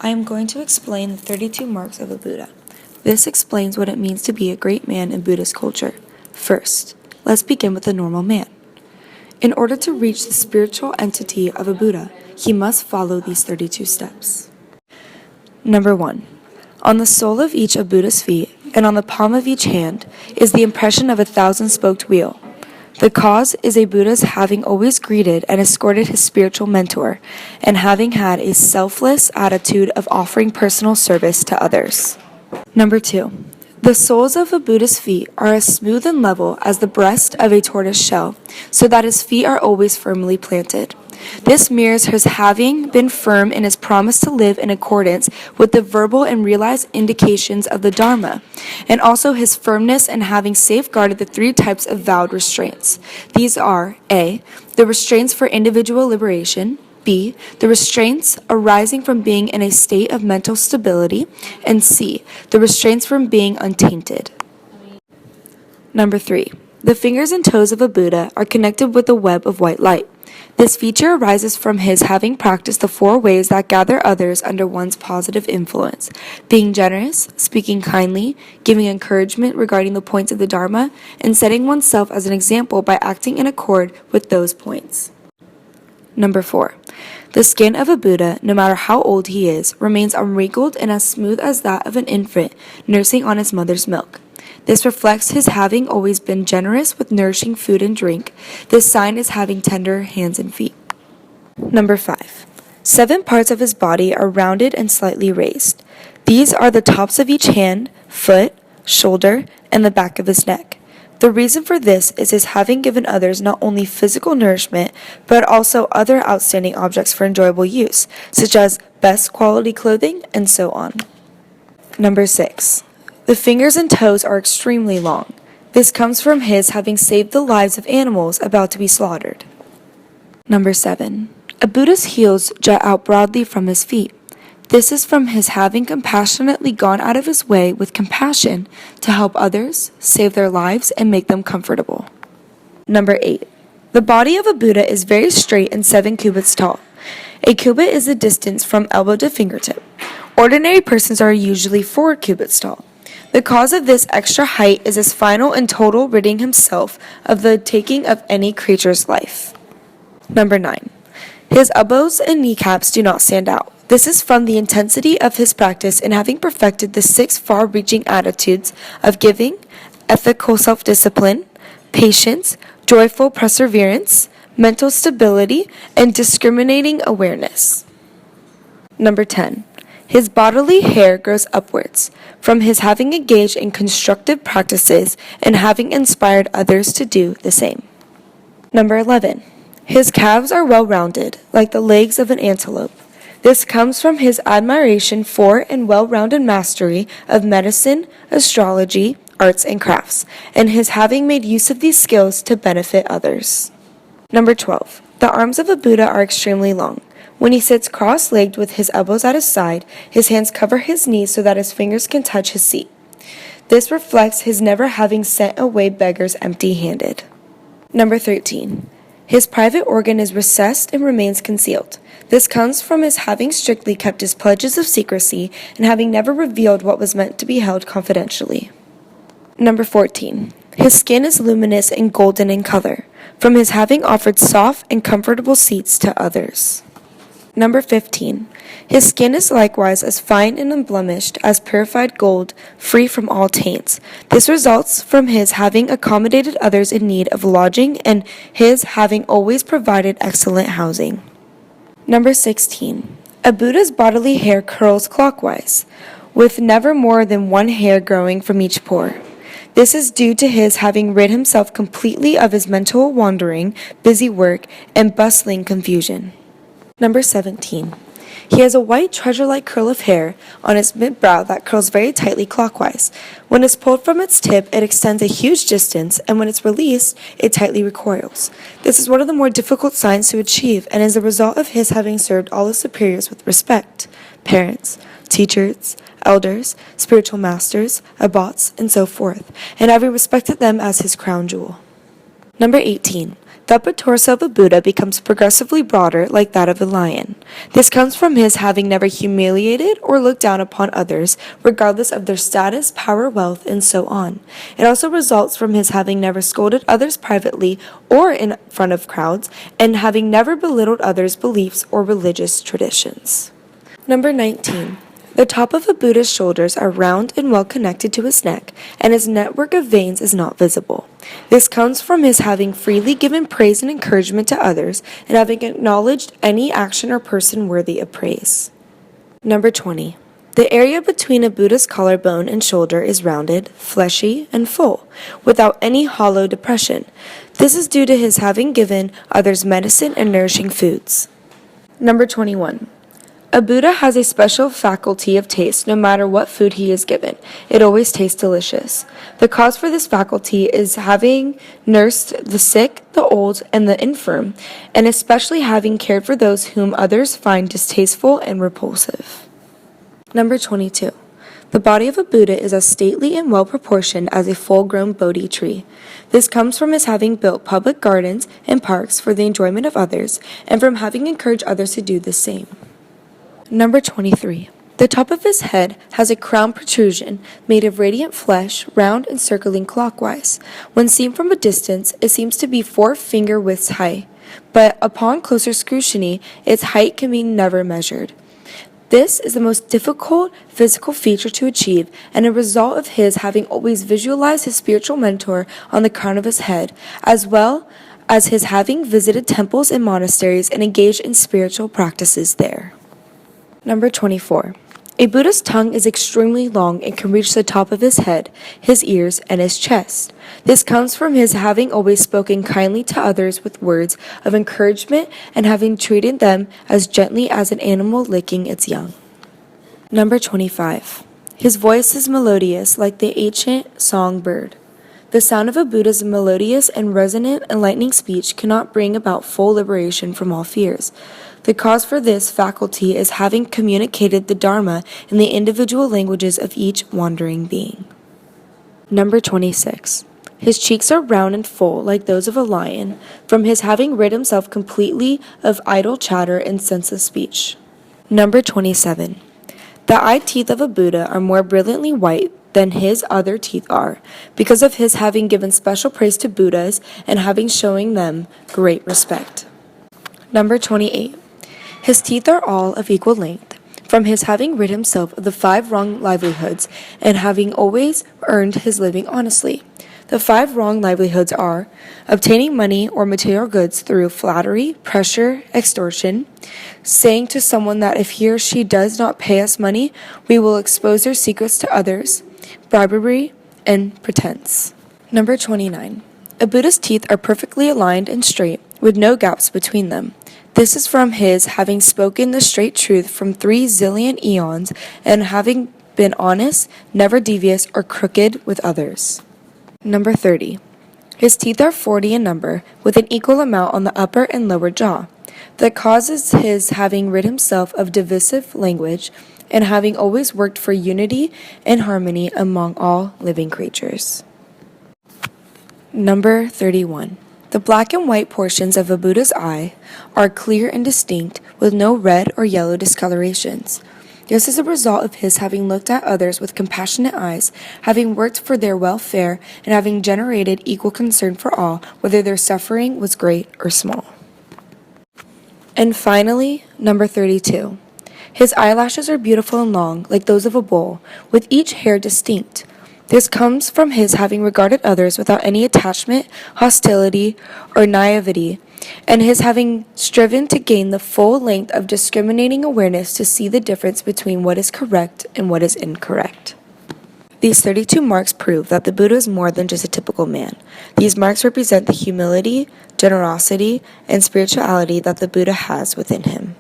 I am going to explain the 32 marks of a Buddha. This explains what it means to be a great man in Buddhist culture. First, let's begin with a normal man. In order to reach the spiritual entity of a Buddha, he must follow these 32 steps. Number 1. On the sole of each of Buddha's feet and on the palm of each hand is the impression of a 1,000-spoked wheel. The cause is a Buddha's having always greeted and escorted his spiritual mentor and having had a selfless attitude of offering personal service to others. Number 2. The soles of a Buddha's feet are as smooth and level as the breast of a tortoise shell, so that his feet are always firmly planted. This mirrors his having been firm in his promise to live in accordance with the verbal and realized indications of the Dharma, and also his firmness in having safeguarded the 3 types of vowed restraints. These are A. The restraints for individual liberation, B. The restraints arising from being in a state of mental stability, and C. The restraints from being untainted. Number 3. The fingers and toes of a Buddha are connected with a web of white light. This feature arises from his having practiced the 4 ways that gather others under one's positive influence: being generous, speaking kindly, giving encouragement regarding the points of the Dharma, and setting oneself as an example by acting in accord with those points. Number 4. The skin of a Buddha, no matter how old he is, remains unwrinkled and as smooth as that of an infant nursing on his mother's milk. This reflects his having always been generous with nourishing food and drink. This sign is having tender hands and feet. Number 5. 7 parts of his body are rounded and slightly raised. These are the tops of each hand, foot, shoulder, and the back of his neck. The reason for this is his having given others not only physical nourishment, but also other outstanding objects for enjoyable use, such as best quality clothing and so on. Number 6. The fingers and toes are extremely long. This comes from his having saved the lives of animals about to be slaughtered. Number 7. A Buddha's heels jut out broadly from his feet. This is from his having compassionately gone out of his way with compassion to help others, save their lives, and make them comfortable. Number 8. The body of a Buddha is very straight and 7 cubits tall. A cubit is the distance from elbow to fingertip. Ordinary persons are usually 4 cubits tall. The cause of this extra height is his final and total ridding himself of the taking of any creature's life. Number 9. His elbows and kneecaps do not stand out. This is from the intensity of his practice in having perfected the 6 far-reaching attitudes of giving, ethical self-discipline, patience, joyful perseverance, mental stability, and discriminating awareness. Number 10. His bodily hair grows upwards, from his having engaged in constructive practices and having inspired others to do the same. Number 11. His calves are well-rounded, like the legs of an antelope. This comes from his admiration for and well-rounded mastery of medicine, astrology, arts, and crafts, and his having made use of these skills to benefit others. Number 12. The arms of a Buddha are extremely long. When he sits cross-legged with his elbows at his side, his hands cover his knees so that his fingers can touch his seat. This reflects his never having sent away beggars empty-handed. Number 13. His private organ is recessed and remains concealed. This comes from his having strictly kept his pledges of secrecy and having never revealed what was meant to be held confidentially. Number 14. His skin is luminous and golden in color, from his having offered soft and comfortable seats to others. Number 15. His skin is likewise as fine and unblemished as purified gold, free from all taints. This results from his having accommodated others in need of lodging and his having always provided excellent housing. Number 16. A Buddha's bodily hair curls clockwise, with never more than 1 hair growing from each pore. This is due to his having rid himself completely of his mental wandering, busy work, and bustling confusion. Number 17. He has a white treasure-like curl of hair on his mid-brow that curls very tightly clockwise. When it's pulled from its tip, it extends a huge distance, and when it's released, it tightly recoils. This is one of the more difficult signs to achieve, and is a result of his having served all his superiors with respect: parents, teachers, elders, spiritual masters, abbots, and so forth, and having respected them as his crown jewel. Number 18. The upper torso of a Buddha becomes progressively broader like that of a lion. This comes from his having never humiliated or looked down upon others, regardless of their status, power, wealth, and so on. It also results from his having never scolded others privately or in front of crowds, and having never belittled others' beliefs or religious traditions. Number 19. The top of a Buddha's shoulders are round and well connected to his neck, and his network of veins is not visible. This comes from his having freely given praise and encouragement to others, and having acknowledged any action or person worthy of praise. Number 20. The area between a Buddha's collarbone and shoulder is rounded, fleshy, and full, without any hollow depression. This is due to his having given others medicine and nourishing foods. Number 21. A Buddha has a special faculty of taste no matter what food he is given. It always tastes delicious. The cause for this faculty is having nursed the sick, the old, and the infirm, and especially having cared for those whom others find distasteful and repulsive. Number 22. The body of a Buddha is as stately and well proportioned as a full-grown Bodhi tree. This comes from his having built public gardens and parks for the enjoyment of others, and from having encouraged others to do the same. Number 23. The top of his head has a crown protrusion made of radiant flesh, round and circling clockwise. When seen from a distance, it seems to be 4 finger widths high, but upon closer scrutiny, its height can be never measured. This is the most difficult physical feature to achieve, and a result of his having always visualized his spiritual mentor on the crown of his head, as well as his having visited temples and monasteries and engaged in spiritual practices there. Number 24. A Buddha's tongue is extremely long and can reach the top of his head, his ears, and his chest. This comes from his having always spoken kindly to others with words of encouragement and having treated them as gently as an animal licking its young. Number 25. His voice is melodious like the ancient songbird. The sound of a Buddha's melodious and resonant enlightening speech cannot bring about full liberation from all fears. The cause for this faculty is having communicated the Dharma in the individual languages of each wandering being. Number 26. His cheeks are round and full like those of a lion, from his having rid himself completely of idle chatter and senseless speech. Number 27. The eye teeth of a Buddha are more brilliantly white than his other teeth are, because of his having given special praise to Buddhas and having showing them great respect. Number 28. His teeth are all of equal length, from his having rid himself of the 5 wrong livelihoods and having always earned his living honestly. The 5 wrong livelihoods are obtaining money or material goods through flattery, pressure, extortion, saying to someone that if he or she does not pay us money, we will expose their secrets to others, bribery, and pretense. Number 29. A Buddha's teeth are perfectly aligned and straight, with no gaps between them. This is from his having spoken the straight truth from 3 zillion eons and having been honest, never devious or crooked with others. Number 30. His teeth are 40 in number, with an equal amount on the upper and lower jaw. The cause is his having rid himself of divisive language and having always worked for unity and harmony among all living creatures. Number 31. The black and white portions of a Buddha's eye are clear and distinct, with no red or yellow discolorations. This is a result of his having looked at others with compassionate eyes, having worked for their welfare, and having generated equal concern for all, whether their suffering was great or small. And finally, number 32. His eyelashes are beautiful and long, like those of a bull, with each hair distinct. This comes from his having regarded others without any attachment, hostility, or naivety, and his having striven to gain the full length of discriminating awareness to see the difference between what is correct and what is incorrect. These 32 marks prove that the Buddha is more than just a typical man. These marks represent the humility, generosity, and spirituality that the Buddha has within him.